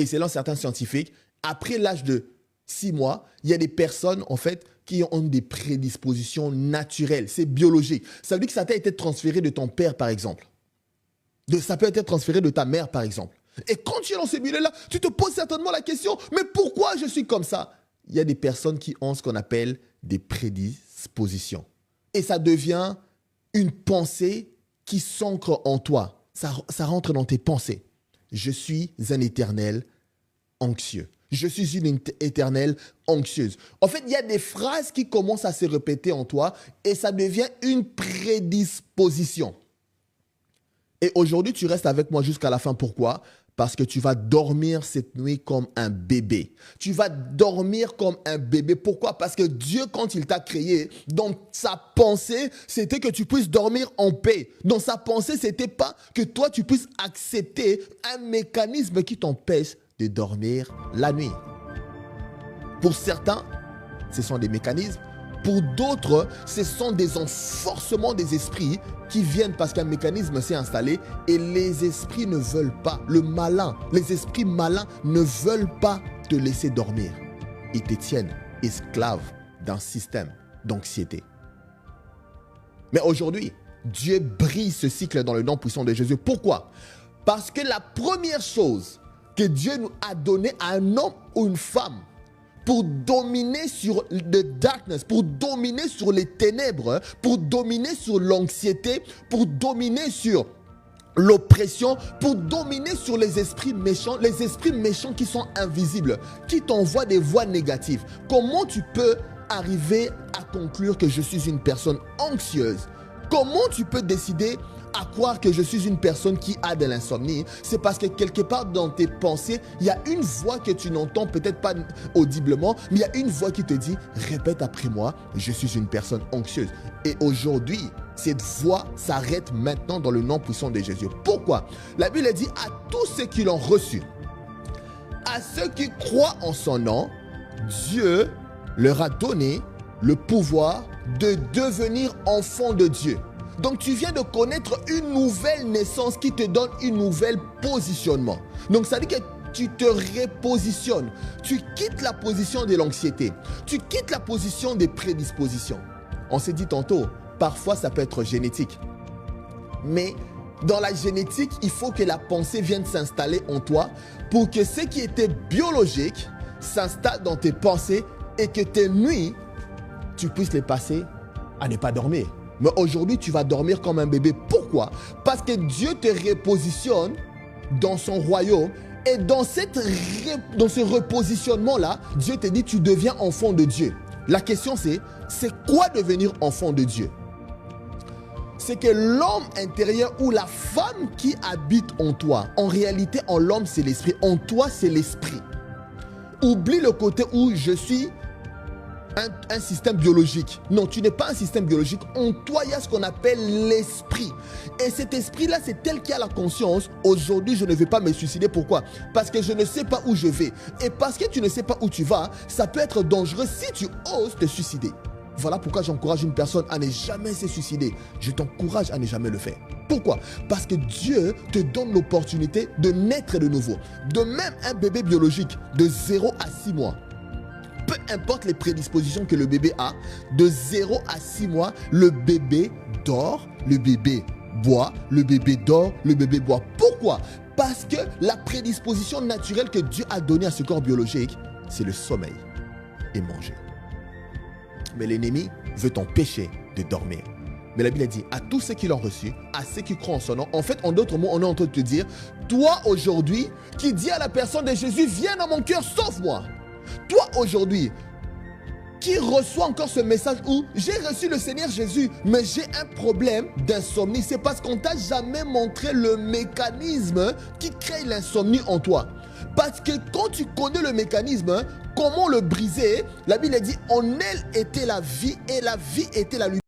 Et selon certains scientifiques, après l'âge de 6 mois, il y a des personnes, en fait, qui ont des prédispositions naturelles. C'est biologique. Ça veut dire que ça t'a été transféré de ton père, par exemple. Ça peut être transféré de ta mère, par exemple. Et quand tu es dans ce milieu-là, tu te poses certainement la question, mais pourquoi je suis comme ça? Il y a des personnes qui ont ce qu'on appelle des prédispositions. Et ça devient une pensée qui s'ancre en toi. Ça rentre dans tes pensées. Je suis un éternel anxieux. Je suis une éternelle anxieuse. En fait, il y a des phrases qui commencent à se répéter en toi et ça devient une prédisposition. Et aujourd'hui, tu restes avec moi jusqu'à la fin. Pourquoi? Parce que tu vas dormir cette nuit comme un bébé. Tu vas dormir comme un bébé. Pourquoi? Parce que Dieu, quand il t'a créé, dans sa pensée, c'était que tu puisses dormir en paix. Dans sa pensée, c'était pas que toi, tu puisses accepter un mécanisme qui t'empêche de dormir la nuit. Pour certains, ce sont des mécanismes. Pour d'autres, ce sont des enforcements des esprits qui viennent parce qu'un mécanisme s'est installé et les esprits ne veulent pas, les esprits malins ne veulent pas te laisser dormir. Ils te tiennent esclave d'un système d'anxiété. Mais aujourd'hui, Dieu brise ce cycle dans le nom puissant de Jésus. Pourquoi? Parce que la première chose que Dieu nous a donnée à un homme ou une femme pour dominer sur le darkness, pour dominer sur les ténèbres, pour dominer sur l'anxiété, pour dominer sur l'oppression, pour dominer sur les esprits méchants qui sont invisibles, qui t'envoient des voix négatives. Comment tu peux arriver à conclure que je suis une personne anxieuse? Comment tu peux décider à croire que je suis une personne qui a de l'insomnie? C'est parce que quelque part dans tes pensées, il y a une voix que tu n'entends peut-être pas audiblement, mais il y a une voix qui te dit « Répète après moi, je suis une personne anxieuse ». Et aujourd'hui, cette voix s'arrête maintenant dans le nom puissant de Jésus. Pourquoi? La Bible dit à tous ceux qui l'ont reçu, à ceux qui croient en son nom, Dieu leur a donné le pouvoir de devenir enfants de Dieu. Donc tu viens de connaître une nouvelle naissance qui te donne un nouvel positionnement. Donc ça veut dire que tu te repositionnes. Tu quittes la position de l'anxiété. Tu quittes la position des prédispositions. On s'est dit tantôt, parfois ça peut être génétique. Mais dans la génétique, il faut que la pensée vienne s'installer en toi pour que ce qui était biologique s'installe dans tes pensées et que tes nuits, tu puisses les passer à ne pas dormir. Mais aujourd'hui, tu vas dormir comme un bébé. Pourquoi? Parce que Dieu te repositionne dans son royaume. Et dans ce repositionnement-là, Dieu te dit, tu deviens enfant de Dieu. La question c'est quoi devenir enfant de Dieu? C'est que l'homme intérieur ou la femme qui habite en toi, en réalité, en l'homme, c'est l'esprit. En toi, c'est l'esprit. Oublie le côté où je suis un système biologique. Non, tu n'es pas un système biologique. En toi, il y a ce qu'on appelle l'esprit. Et cet esprit-là, c'est tel qui a la conscience. Aujourd'hui, je ne vais pas me suicider. Pourquoi? Parce que je ne sais pas où je vais. Et parce que tu ne sais pas où tu vas, ça peut être dangereux si tu oses te suicider. Voilà pourquoi j'encourage une personne à ne jamais se suicider. Je t'encourage à ne jamais le faire. Pourquoi? Parce que Dieu te donne l'opportunité de naître de nouveau. De même, un bébé biologique de 0 à 6 mois. Peu importe les prédispositions que le bébé a, de 0 à 6 mois, le bébé dort, le bébé boit, le bébé dort, le bébé boit. Pourquoi? Parce que la prédisposition naturelle que Dieu a donnée à ce corps biologique, c'est le sommeil et manger. Mais l'ennemi veut t'empêcher de dormir. Mais la Bible a dit à tous ceux qui l'ont reçu, à ceux qui croient en son nom. En fait, en d'autres mots, on est en train de te dire, toi aujourd'hui, qui dis à la personne de Jésus, viens dans mon cœur, sauve-moi. Toi aujourd'hui, qui reçoit encore ce message où j'ai reçu le Seigneur Jésus, mais j'ai un problème d'insomnie. C'est parce qu'on ne t'a jamais montré le mécanisme qui crée l'insomnie en toi. Parce que quand tu connais le mécanisme, comment le briser, la Bible dit, en elle était la vie et la vie était la lumière.